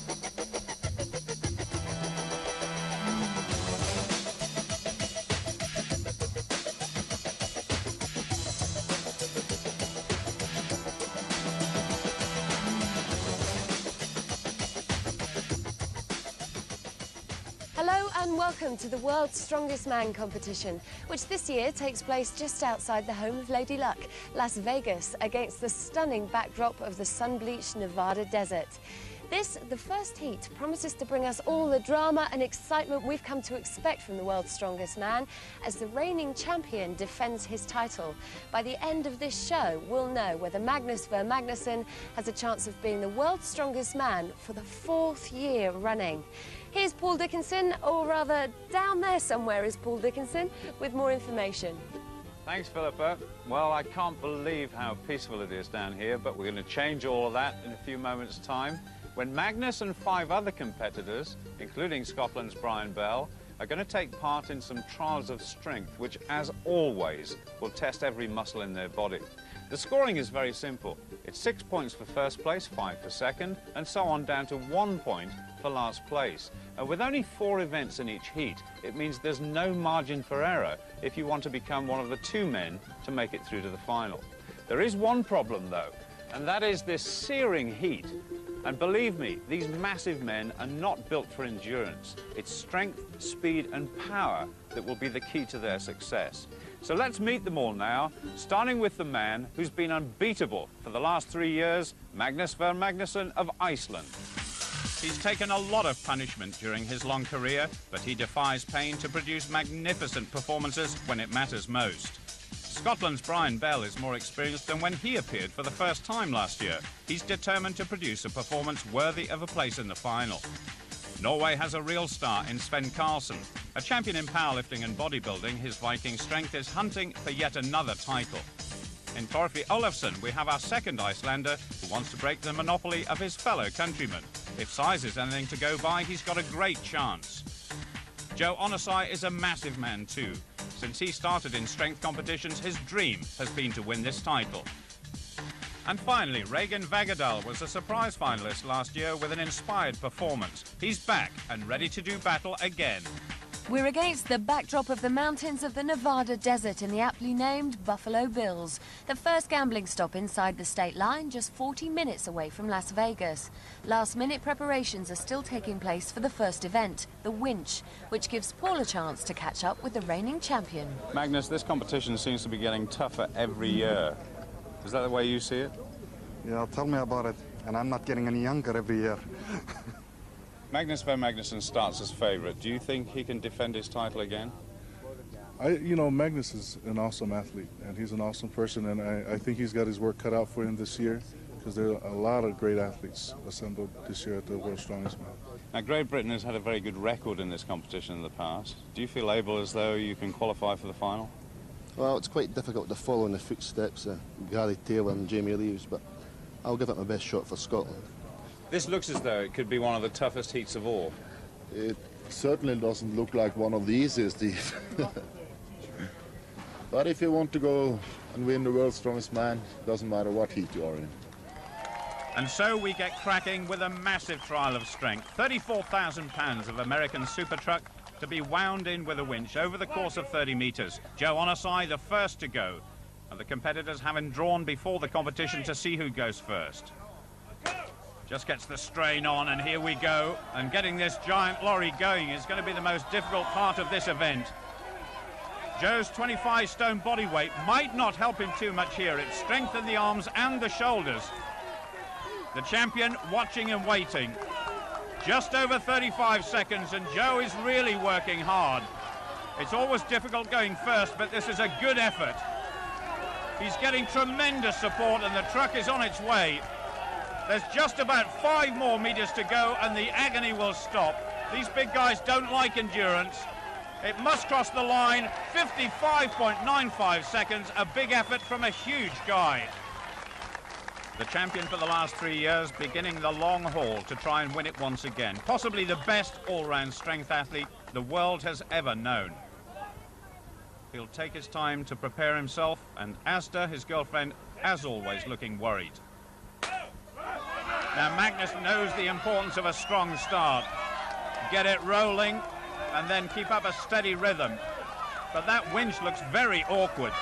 Hello and welcome to the World's Strongest Man competition, which this year takes place just outside the home of Lady Luck, Las Vegas, against the stunning backdrop of the sun-bleached Nevada desert. This, the first heat, promises to bring us all the drama and excitement we've come to expect from the World's Strongest Man as the reigning champion defends his title. By the end of this show, we'll know whether Magnús Magnússon has a chance of being the World's Strongest Man for the 4th year running. Here's Paul Dickinson, or rather, down there somewhere is Paul Dickinson, with more information. Thanks, Philippa. Well, I can't believe how peaceful it is down here, but we're going to change all of that in a few moments' time, when Magnús and 5 other competitors, including Scotland's Brian Bell, are going to take part in some trials of strength, which, as always, will test every muscle in their body. The scoring is very simple. It's 6 points for first place, 5 for second, and so on down to 1 point for last place. With only 4 events in each heat, it means there's no margin for error if you want to become one of the 2 men to make it through to the final. There is one problem, though, and that is this searing heat. And believe me, these massive men are not built for endurance. It's strength, speed, and power that will be the key to their success. So let's meet them all now, starting with the man who's been unbeatable for the last 3 years, Magnús Magnússon of Iceland. He's taken a lot of punishment during his long career, but he defies pain to produce magnificent performances when it matters most. Scotland's Brian Bell is more experienced than when he appeared for the first time last year. He's determined to produce a performance worthy of a place in the final. Norway has a real star in Svend Karlsen. A champion in powerlifting and bodybuilding, his Viking strength is hunting for yet another title. In Torfi Ólafsson, we have our second Icelander who wants to break the monopoly of his fellow countrymen. If size is anything to go by, he's got a great chance. Onosai is a massive man too. Since he started in strength competitions, his dream has been to win this title. And finally, Regin Vagadal was a surprise finalist last year with an inspired performance. He's back and ready to do battle again. We're against the backdrop of the mountains of the Nevada desert in the aptly named Buffalo Bills, the first gambling stop inside the state line, just 40 minutes away from Las Vegas. Last-minute preparations are still taking place for the first event, the winch, which gives Paul a chance to catch up with the reigning champion. Magnús, this competition seems to be getting tougher every year. Is that the way you see it? Yeah, tell me about it. And I'm not getting any younger every year. Magnús Magnússon starts as favourite. Do you think he can defend his title again? You know, Magnús is an awesome athlete, and he's an awesome person, and I think he's got his work cut out for him this year, because there are a lot of great athletes assembled this year at the World's Strongest Man. Now, Great Britain has had a very good record in this competition in the past. Do you feel able as though you can qualify for the final? Well, it's quite difficult to follow in the footsteps of Gary Taylor and Jamie Reeves, but I'll give it my best shot for Scotland. This looks as though it could be one of the toughest heats of all. It certainly doesn't look like one of the easiest heats. But if you want to go and win the World's Strongest Man, doesn't matter what heat you are in. And so we get cracking with a massive trial of strength. 34,000 pounds of American super truck to be wound in with a winch over the course of 30 metres. Onosai the first to go. And the competitors having drawn before the competition to see who goes first. Just gets the strain on, and here we go. And getting this giant lorry going is going to be the most difficult part of this event. Joe's 25-stone body weight might not help him too much here. It's strength in the arms and the shoulders. The champion watching and waiting. Just over 35 seconds, and Joe is really working hard. It's always difficult going first, but this is a good effort. He's getting tremendous support, and the truck is on its way. There's just about 5 more meters to go, and the agony will stop. These big guys don't like endurance. It must cross the line. 55.95 seconds, a big effort from a huge guy. The champion for the last 3 years, beginning the long haul to try and win it once again. Possibly the best all-round strength athlete the world has ever known. He'll take his time to prepare himself, and Asta, his girlfriend, as always, looking worried. Now Magnus knows the importance of a strong start. Get it rolling and then keep up a steady rhythm. But that winch looks very awkward.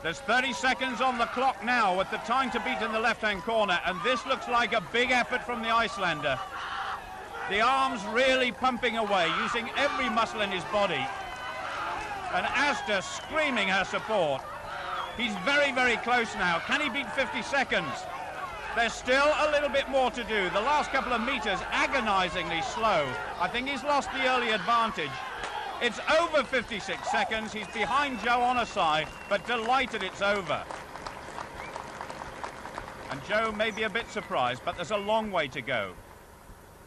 There's 30 seconds on the clock now with the time to beat in the left-hand corner, and this looks like a big effort from the Icelander. The arms really pumping away, using every muscle in his body. And Asta screaming her support. He's very, very close now. Can he beat 50 seconds? There's still a little bit more to do. The last couple of meters agonizingly slow. I think he's lost the early advantage. It's over 56 seconds. He's behind Joe Onosai, but delighted it's over. And Joe may be a bit surprised, but there's a long way to go.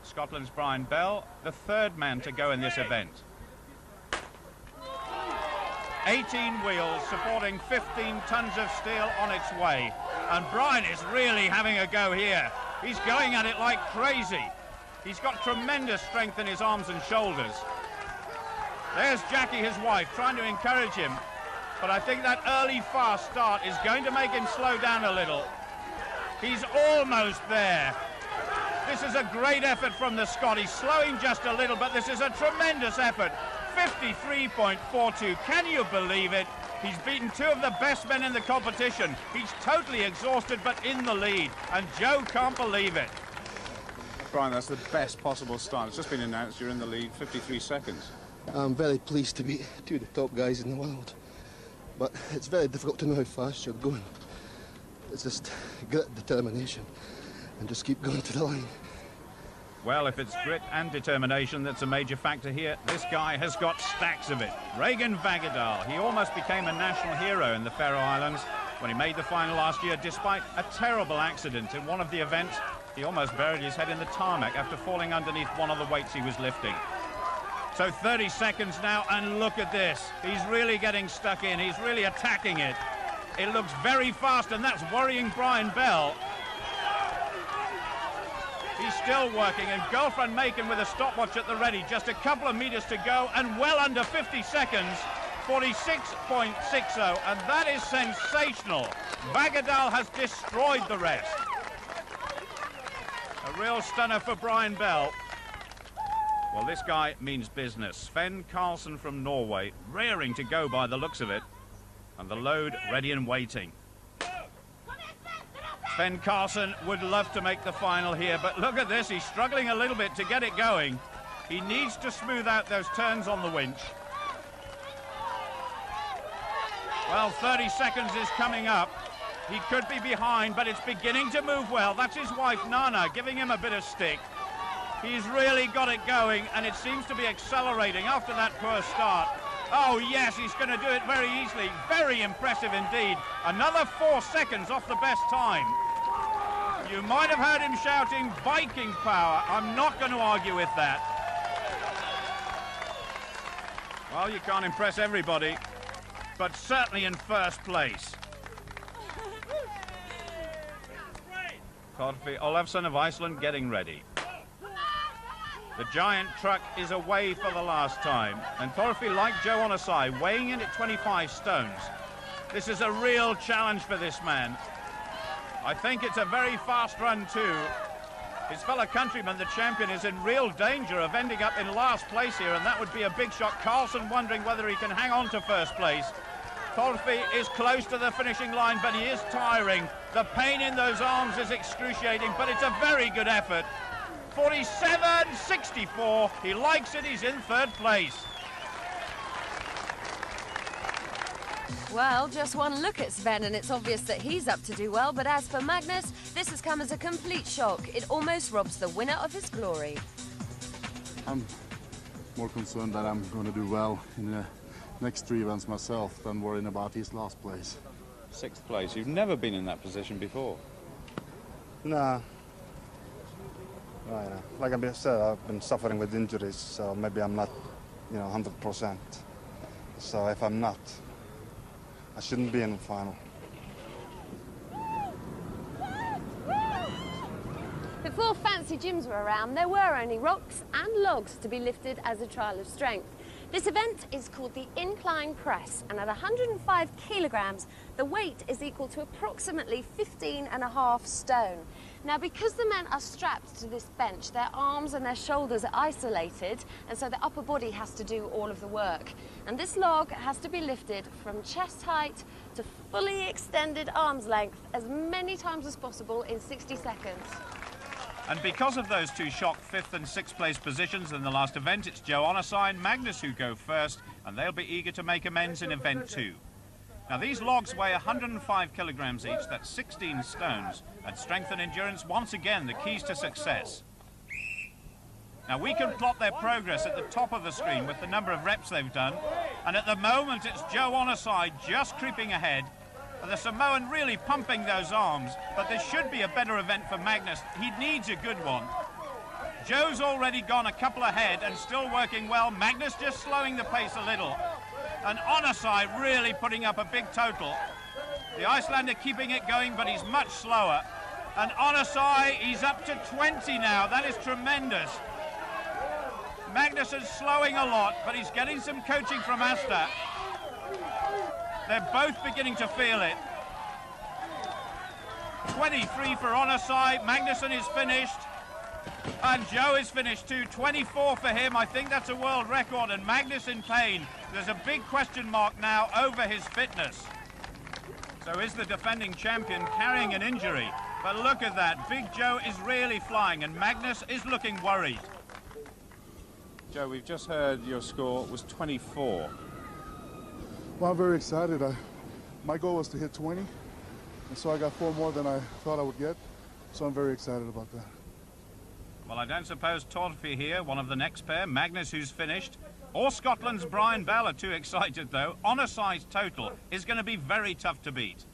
Scotland's Brian Bell, the third man to go in this event. 18 wheels supporting 15 tons of steel on its way. And Brian is really having a go here. He's going at it like crazy. He's got tremendous strength in his arms and shoulders. There's Jackie, his wife, trying to encourage him. But I think that early fast start is going to make him slow down a little. He's almost there. This is a great effort from the Scot. He's slowing just a little, but this is a tremendous effort. 53.42. Can you believe it? He's beaten two of the best men in the competition. He's totally exhausted, but in the lead. And Joe can't believe it. Brian, that's the best possible start. It's just been announced you're in the lead, 53 seconds. I'm very pleased to beat two of the top guys in the world. But it's very difficult to know how fast you're going. It's just grit, determination, and just keep going to the line. Well, if it's grit and determination that's a major factor here, this guy has got stacks of it. Regin Vagadal, he almost became a national hero in the Faroe Islands when he made the final last year, despite a terrible accident in one of the events. He almost buried his head in the tarmac after falling underneath one of the weights he was lifting. So 30 seconds now, and look at this. He's really getting stuck in. He's really attacking it. It looks very fast, and that's worrying Brian Bell. He's still working, and Girlfriend Macon with a stopwatch at the ready. Just a couple of meters to go, and well under 50 seconds. 46.60, and that is sensational. Vagadal has destroyed the rest. A real stunner for Brian Bell. Well, this guy means business. Svend Karlsen from Norway, raring to go by the looks of it. And the load ready and waiting. Svend Karlsen would love to make the final here, but look at this, he's struggling a little bit to get it going. He needs to smooth out those turns on the winch. Well, 30 seconds is coming up. He could be behind, but it's beginning to move well. That's his wife, Nana, giving him a bit of stick. He's really got it going, and it seems to be accelerating after that poor start. Oh, yes, he's going to do it very easily. Very impressive indeed. Another 4 seconds off the best time. You might have heard him shouting Viking power. I'm not going to argue with that. Well, you can't impress everybody, but certainly in first place. Torfi Ólafsson of Iceland getting ready. The giant truck is away for the last time, and Torfi, like Joe Onosai, weighing in at 25 stones. This is a real challenge for this man. I think it's a very fast run too. His fellow countryman, the champion, is in real danger of ending up in last place here, and that would be a big shot. Karlsen wondering whether he can hang on to first place. Torfi is close to the finishing line, but he is tiring. The pain in those arms is excruciating, but it's a very good effort. 47.64. He likes it. He's in third place. Well, just one look at Sven and it's obvious that he's up to do well, but as for Magnus, this has come as a complete shock. It almost robs the winner of his glory. I'm more concerned that I'm going to do well in the next 3 events myself than worrying about his last place. 6th place. You've never been in that position before. Nah. Like I said, I've been suffering with injuries, so maybe I'm not, 100%. So if I'm not, I shouldn't be in the final. Before fancy gyms were around, there were only rocks and logs to be lifted as a trial of strength. This event is called the Incline Press, and at 105 kilograms, the weight is equal to approximately 15.5 stone. Now, because the men are strapped to this bench, their arms and their shoulders are isolated, and so the upper body has to do all of the work. And this log has to be lifted from chest height to fully extended arm's length as many times as possible in 60 seconds. And because of those two shock 5th and 6th place positions in the last event, it's Joe Onosai and Magnús who go first, and they'll be eager to make amends in event 2. Now, these logs weigh 105 kilograms each, that's 16 stones, and strength and endurance, once again, the keys to success. Now, we can plot their progress at the top of the screen with the number of reps they've done, and at the moment it's Joe Onosai just creeping ahead, and the Samoan really pumping those arms, but there should be a better event for Magnús. He needs a good one. Joe's already gone a couple ahead and still working well. Magnús just slowing the pace a little, and Onosai really putting up a big total. The Icelander keeping it going, but he's much slower. And Onosai, he's up to 20 now. That is tremendous. Magnús is slowing a lot, but he's getting some coaching from Asta. They're both beginning to feel it. 23 for Onosai. Magnússon is finished. And Joe is finished too. 24 for him. I think that's a world record. And Magnús in pain. There's a big question mark now over his fitness. So is the defending champion carrying an injury? But look at that. Big Joe is really flying, and Magnús is looking worried. Joe, we've just heard your score was 24. Well, I'm very excited. My goal was to hit 20, and so I got 4 more than I thought I would get, so I'm very excited about that. Well, I don't suppose Torfi here, one of the next pair, Magnús who's finished, or Scotland's Brian Bell are too excited though. Onosai's total is going to be very tough to beat.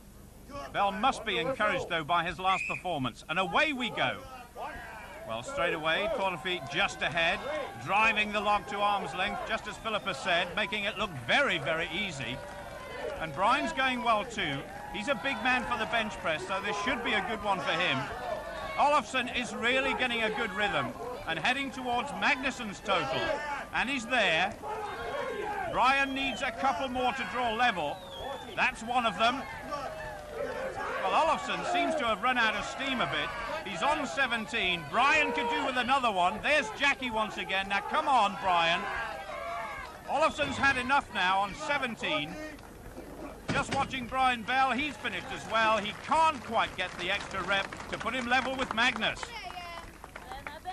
Bell must be encouraged though by his last performance, and away we go. Well, straight away, Torfi just ahead, driving the log to arm's length, just as Philippa said, making it look very, very easy. And Brian's going well too. He's a big man for the bench press, so this should be a good one for him. Ólafsson is really getting a good rhythm and heading towards Magnússon's total. And he's there. Brian needs a couple more to draw level. That's one of them. Well, Ólafsson seems to have run out of steam a bit. He's on 17. Brian could do with another one. There's Jackie once again. Now, come on, Brian. Ólafsson's had enough now on 17. Just watching Brian Bell, he's finished as well. He can't quite get the extra rep to put him level with Magnús.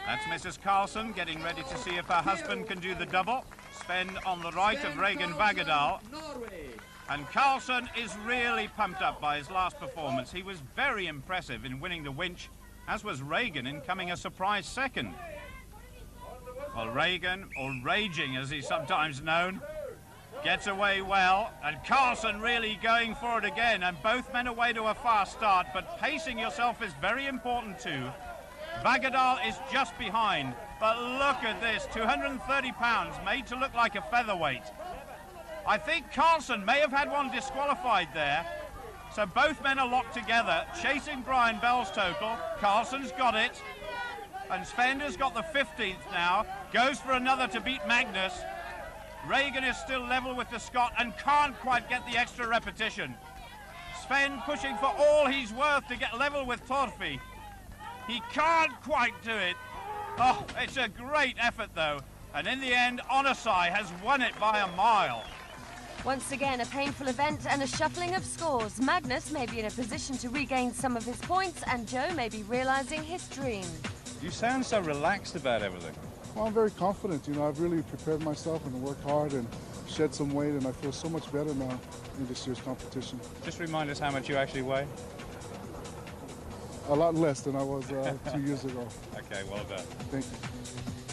That's Mrs. Karlsen getting ready to see if her husband can do the double. Svend on the right of Regin Vagadal. Norway. And Karlsen is really pumped up by his last performance. He was very impressive in winning the winch, as was Regin in coming a surprise second. Well, Regin, or Raging as he's sometimes known, gets away well, and Karlsen really going for it again, and both men away to a fast start, but pacing yourself is very important too. Vagadal is just behind, but look at this, 230 pounds, made to look like a featherweight. I think Karlsen may have had one disqualified there. So both men are locked together, chasing Brian Bell's total. Karlsen's got it. And Svend has got the 15th now. Goes for another to beat Magnús. Regin is still level with the Scot and can't quite get the extra repetition. Svend pushing for all he's worth to get level with Torfi. He can't quite do it. Oh, it's a great effort though. And in the end, Onosai has won it by a mile. Once again, a painful event and a shuffling of scores. Magnús may be in a position to regain some of his points, and Joe may be realising his dream. You sound so relaxed about everything. Well, I'm very confident. You know, I've really prepared myself and worked hard and shed some weight, and I feel so much better now in this year's competition. Just remind us how much you actually weigh. A lot less than I was 2 years ago. Okay, well done. Thank you.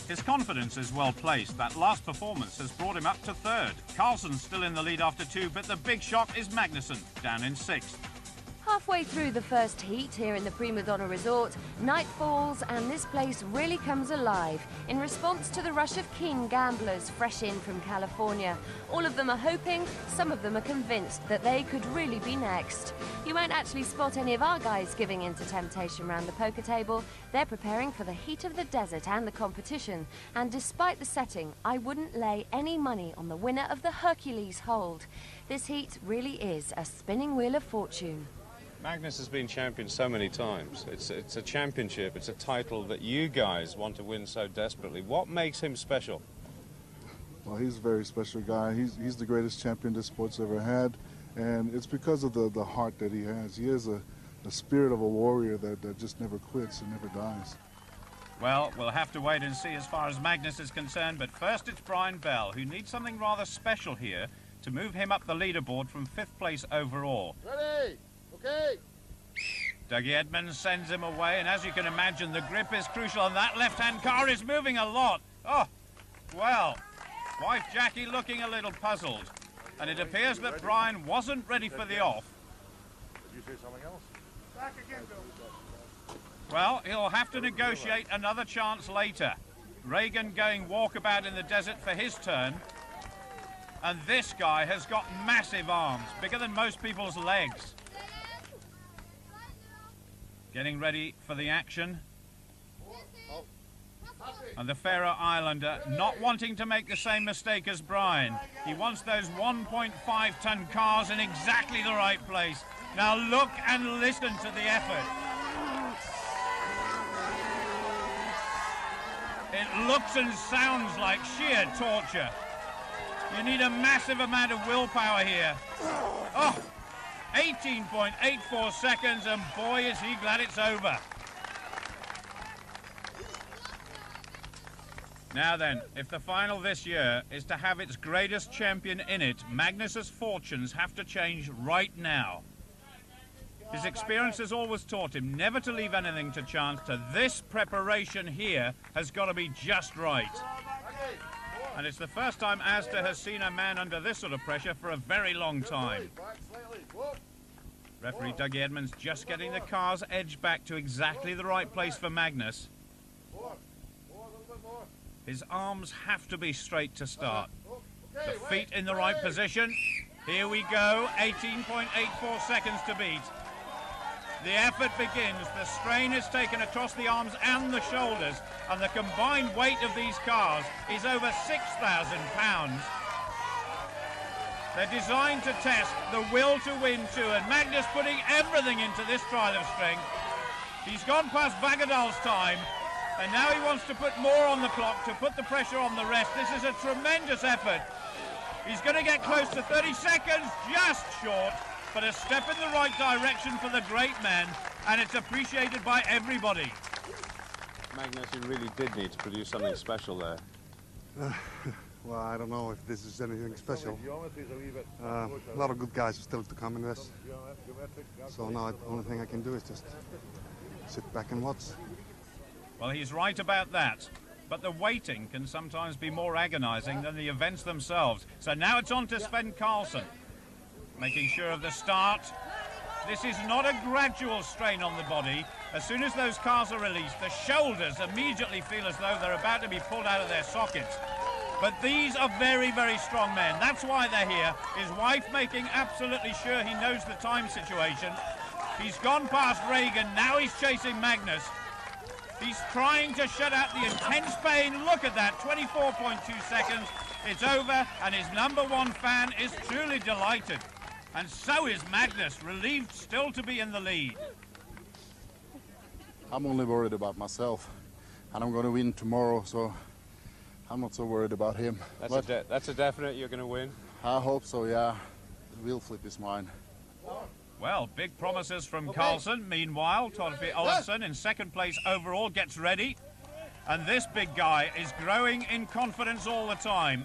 His confidence is well placed. That last performance has brought him up to 3rd. Karlsen's still in the lead after 2, but the big shock is Magnússon, down in 6th. Halfway through the first heat here in the Prima Donna Resort, night falls and this place really comes alive in response to the rush of keen gamblers fresh in from California. All of them are hoping, some of them are convinced that they could really be next. You won't actually spot any of our guys giving in to temptation round the poker table. They're preparing for the heat of the desert and the competition. And despite the setting, I wouldn't lay any money on the winner of the Hercules hold. This heat really is a spinning wheel of fortune. Magnús has been champion so many times. It's a championship, it's a title that you guys want to win so desperately. What makes him special? Well, he's a very special guy. He's the greatest champion this sport's ever had, and it's because of the heart that he has. He has a spirit of a warrior that just never quits and never dies. Well, we'll have to wait and see as far as Magnús is concerned, but first it's Brian Bell, who needs something rather special here to move him up the leaderboard from 5th place overall. Ready? Okay. Dougie Edmonds sends him away, and as you can imagine, the grip is crucial, and that left-hand car is moving a lot. Oh, well, wife Jackie looking a little puzzled, and it appears that Brian wasn't ready for the off. Did you say something else? Back again, Bill. Well, he'll have to negotiate another chance later. Regin going walkabout in the desert for his turn. And this guy has got massive arms, bigger than most people's legs. Getting ready for the action. And the Faroe Islander not wanting to make the same mistake as Brian. He wants those 1.5-ton cars in exactly the right place. Now look and listen to the effort. It looks and sounds like sheer torture. You need a massive amount of willpower here. Oh, 18.84 seconds, and boy, is he glad it's over. Now then, if the final this year is to have its greatest champion in it, Magnús's fortunes have to change right now. His experience has always taught him never to leave anything to chance. This preparation here has got to be just right. And it's the first time Asda has seen a man under this sort of pressure for a very long time. Referee Dougie Edmonds just getting the car's edge back to exactly the right place for Magnús. His arms have to be straight to start. The feet in the right position. Here we go, 18.84 seconds to beat. The effort begins. The strain is taken across the arms and the shoulders, and the combined weight of these cars is over 6,000 pounds. They're designed to test the will to win too, and Magnús putting everything into this trial of strength. He's gone past Vagadal's time, and now he wants to put more on the clock to put the pressure on the rest. This is a tremendous effort. He's going to get close to 30 seconds, just short, but a step in the right direction for the great man, and it's appreciated by everybody. Magnús, you really did need to produce something special there. Well, I don't know if this is anything special. A lot of good guys are still to come in this. So now the only thing I can do is just sit back and watch. Well, he's right about that. But the waiting can sometimes be more agonizing than the events themselves. So now it's on to Svend Karlsen, making sure of the start. This is not a gradual strain on the body. As soon as those cars are released, the shoulders immediately feel as though they're about to be pulled out of their sockets. But these are very, very strong men. That's why they're here. His wife making absolutely sure he knows the time situation. He's gone past Regin. Now he's chasing Magnús. He's trying to shut out the intense pain. Look at that, 24.2 seconds. It's over, and his #1 fan is truly delighted. And so is Magnús, relieved still to be in the lead. I'm only worried about myself, and I'm going to win tomorrow, so I'm not so worried about him. That's a definite you're going to win? I hope so, yeah. The wheel flip is mine. Well, big promises from Karlsen. Meanwhile, Torfi Ólafsson in 2nd place overall gets ready. And this big guy is growing in confidence all the time.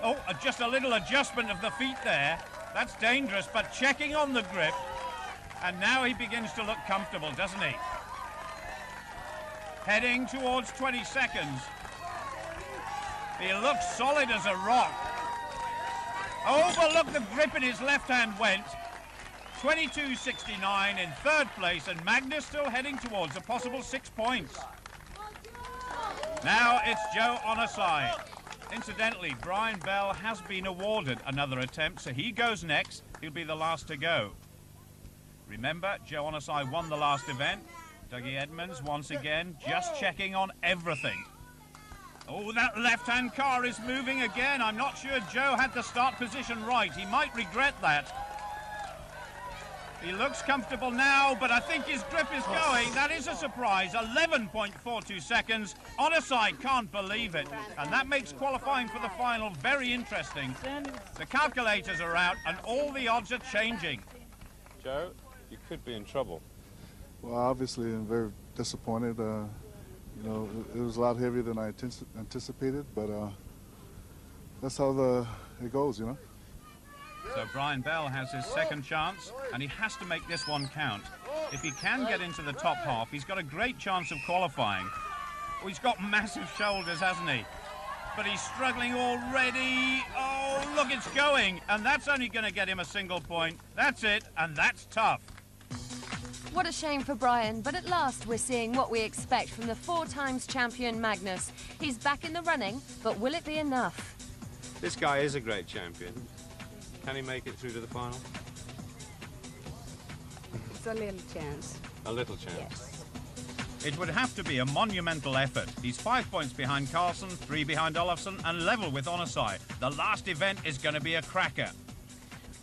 Oh, just a little adjustment of the feet there. That's dangerous, but checking on the grip. And now he begins to look comfortable, doesn't he? Heading towards 20 seconds. He looks solid as a rock. Oh, but look, the grip in his left hand went. 22.69 in third place, and Magnús still heading towards a possible 6 points. Now it's Joe Onosai. Incidentally, Brian Bell has been awarded another attempt, so he goes next. He'll be the last to go. Remember, Joe Onosai won the last event. Dougie Edmonds once again just checking on everything. Oh, that left-hand car is moving again. I'm not sure Joe had the start position right. He might regret that. He looks comfortable now, but I think his grip is going. That is a surprise. 11.42 seconds. Onosai can't believe it. And that makes qualifying for the final very interesting. The calculators are out and all the odds are changing. Joe, you could be in trouble. Well, obviously, I'm very disappointed. You know, it was a lot heavier than I anticipated, but that's how it goes, you know. So Brian Bell has his second chance, and he has to make this one count. If he can get into the top half, he's got a great chance of qualifying. Oh, he's got massive shoulders, hasn't he? But he's struggling already. Oh, look, it's going, and that's only going to get him a single point. That's it, and that's tough. What a shame for Brian, but at last we're seeing what we expect from the 4 times champion Magnús. He's back in the running, but will it be enough? This guy is a great champion. Can he make it through to the final? It's a little chance. A little chance. Yes. It would have to be a monumental effort. He's 5 points behind Karlsen, 3 behind Ólafsson, and level with Onosai. The last event is going to be a cracker.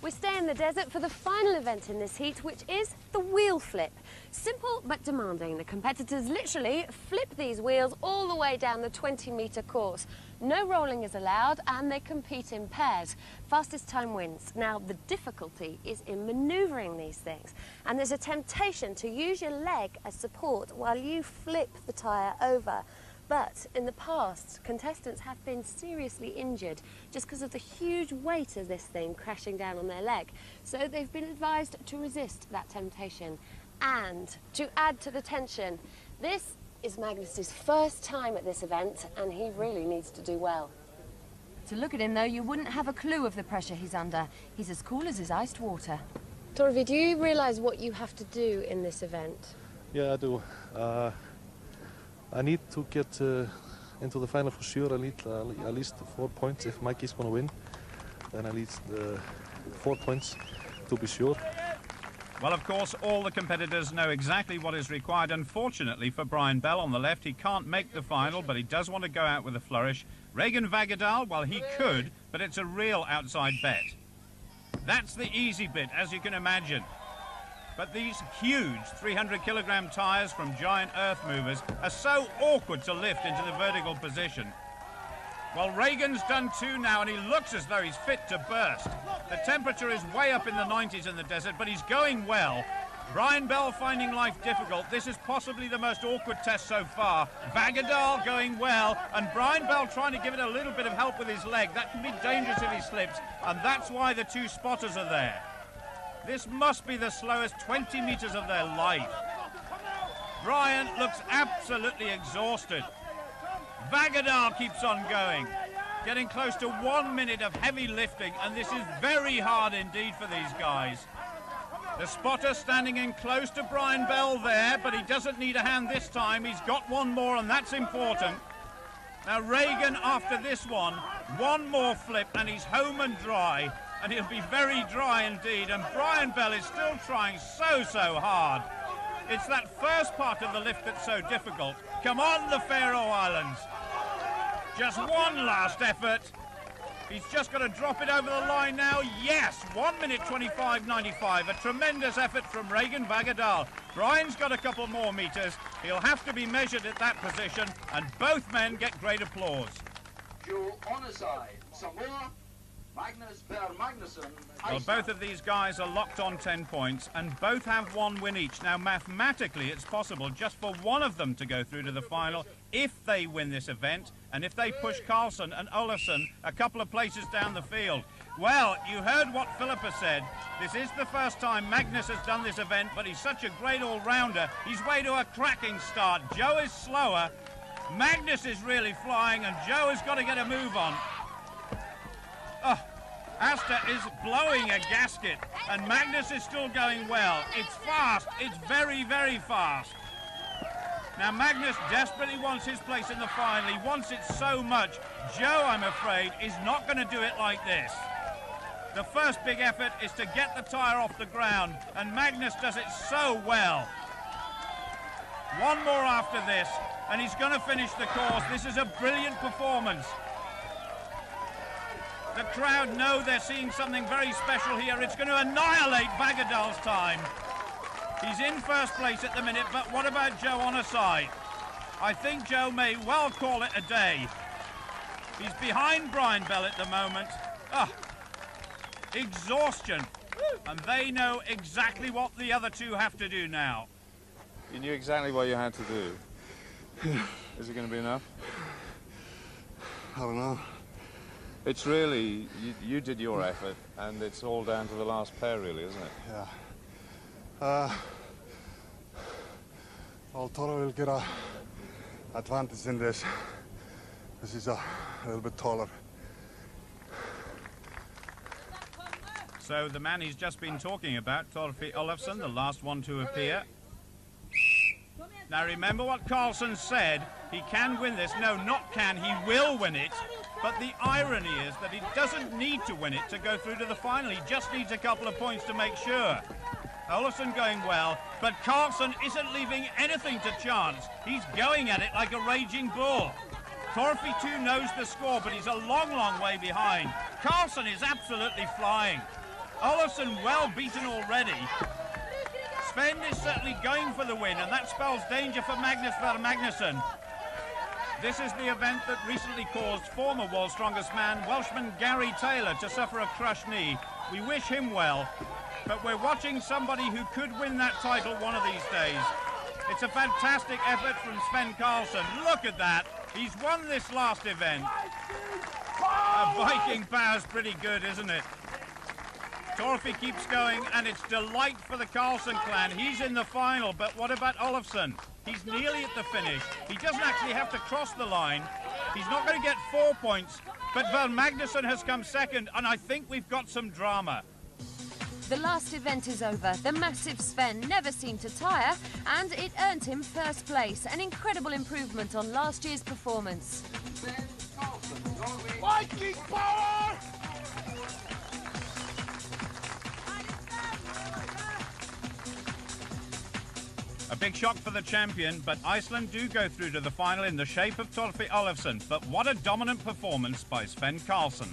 We stay in the desert for the final event in this heat, which is the wheel flip. Simple but demanding. The competitors literally flip these wheels all the way down the 20-metre course. No rolling is allowed, and they compete in pairs. Fastest time wins. Now, the difficulty is in manoeuvring these things, and there's a temptation to use your leg as support while you flip the tyre over. But in the past, contestants have been seriously injured just because of the huge weight of this thing crashing down on their leg. So they've been advised to resist that temptation. And to add to the tension, this is Magnús's first time at this event, and he really needs to do well. To look at him, though, you wouldn't have a clue of the pressure he's under. He's as cool as his iced water. Torfi, do you realise what you have to do in this event? Yeah, I do. I need to get into the final for sure. I need at least 4 points. If Mikey's going to win, then at least 4 points to be sure. Well, of course, all the competitors know exactly what is required. Unfortunately for Brian Bell on the left, he can't make the final, but he does want to go out with a flourish. Regin Vagadal, well, he could, but it's a real outside bet. That's the easy bit, as you can imagine. But these huge 300-kilogram tyres from giant earth movers are so awkward to lift into the vertical position. Well, Regin's done 2 now, and he looks as though he's fit to burst. The temperature is way up in the 90s in the desert, but he's going well. Brian Bell finding life difficult. This is possibly the most awkward test so far. Vagadal going well, and Brian Bell trying to give it a little bit of help with his leg. That can be dangerous if he slips, and that's why the 2 spotters are there. This must be the slowest 20 metres of their life. Brian looks absolutely exhausted. Vagadal keeps on going, getting close to 1 minute of heavy lifting, and this is very hard indeed for these guys. The spotter standing in close to Brian Bell there, but he doesn't need a hand this time. He's got 1 more, and that's important. Now Regin, after this one more flip, and he's home and dry, and he'll be very dry indeed, and Brian Bell is still trying so hard. It's that first part of the lift that's so difficult. Come on, the Faroe Islands. Just 1 last effort. He's just got to drop it over the line now. Yes, 1 minute 25.95. A tremendous effort from Regin Vagadal. Brian's got a couple more metres. He'll have to be measured at that position, and both men get great applause. Onosai, Samoa, Magnús Magnússon. Well, both of these guys are locked on 10 points, and both have 1 win each. Now, mathematically, it's possible just for one of them to go through to the final if they win this event, and if they push Karlsen and Ólafsson a couple of places down the field. Well, you heard what Philippa said. This is the first time Magnús has done this event, but he's such a great all-rounder. He's way to a cracking start. Joe is slower. Magnús is really flying, and Joe has got to get a move on. Oh, Asta is blowing a gasket, and Magnus is still going well. It's fast. It's very, very fast. Now, Magnus desperately wants his place in the final. He wants it so much. Joe, I'm afraid, is not going to do it like this. The first big effort is to get the tyre off the ground, and Magnus does it so well. One more after this, and he's going to finish the course. This is a brilliant performance. The crowd know they're seeing something very special here. It's going to annihilate Vagadal's time. He's in first place at the minute, but what about Joe Onosai? I think Joe may well call it a day. He's behind Brian Bell at the moment. Exhaustion. And they know exactly what the other two have to do now. You knew exactly what you had to do. Is it going to be enough? I don't know. It's really, you did your effort, and it's all down to the last pair, really, isn't it? Yeah. Well, Torfi will get an advantage in this, because he's a little bit taller. So the man he's just been talking about, Torfi Ólafsson, the last one to appear. Now remember what Karlsen said, he can win this. No, not can, he will win it. But the irony is that he doesn't need to win it to go through to the final. He just needs a couple of points to make sure. Ólafsson going well, but Karlsen isn't leaving anything to chance. He's going at it like a raging bull. Torfi too knows the score, but he's a long, long way behind. Karlsen is absolutely flying. Ólafsson well beaten already. Svend is certainly going for the win, and that spells danger for Magnus Magnússon. This is the event that recently caused former world's strongest man, Welshman Gary Taylor, to suffer a crushed knee. We wish him well, but we're watching somebody who could win that title one of these days. It's a fantastic effort from Svend Karlsen. Look at that. He's won this last event. A Viking power's pretty good, isn't it? Torfi keeps going, and it's delight for the Karlsen clan. He's in the final, but what about Ólafsson? He's nearly at the finish. He doesn't actually have to cross the line. He's not going to get 4 points, but Magnússon has come second, and I think we've got some drama. The last event is over. The massive Svend never seemed to tire, and it earned him first place. An incredible improvement on last year's performance. Viking power! A big shock for the champion, but Iceland do go through to the final in the shape of Torfi Ólafsson. But what a dominant performance by Svend Karlsen.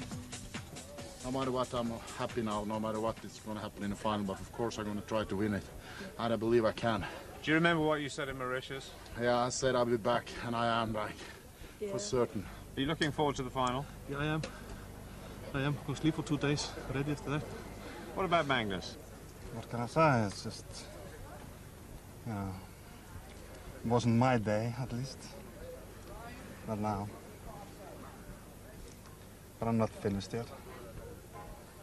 No matter what, I'm happy now, no matter what is going to happen in the final, but of course I'm going to try to win it, and I believe I can. Do you remember what you said in Mauritius? Yeah, I said I'll be back, and I am back, for certain. Are you looking forward to the final? Yeah, I am. I am. Go sleep for 2 days, ready after that. What about Magnus? What can I say? It's just, you know, it wasn't my day, at least. Not now. But I'm not finished yet.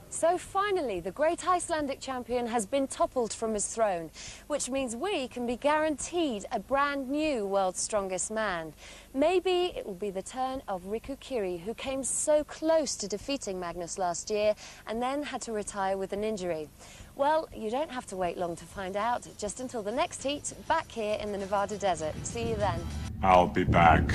So finally, the great Icelandic champion has been toppled from his throne, which means we can be guaranteed a brand new world's strongest man. Maybe it will be the turn of Riku Kiri, who came so close to defeating Magnus last year and then had to retire with an injury. Well, you don't have to wait long to find out, just until the next heat back here in the Nevada desert. See you then. I'll be back.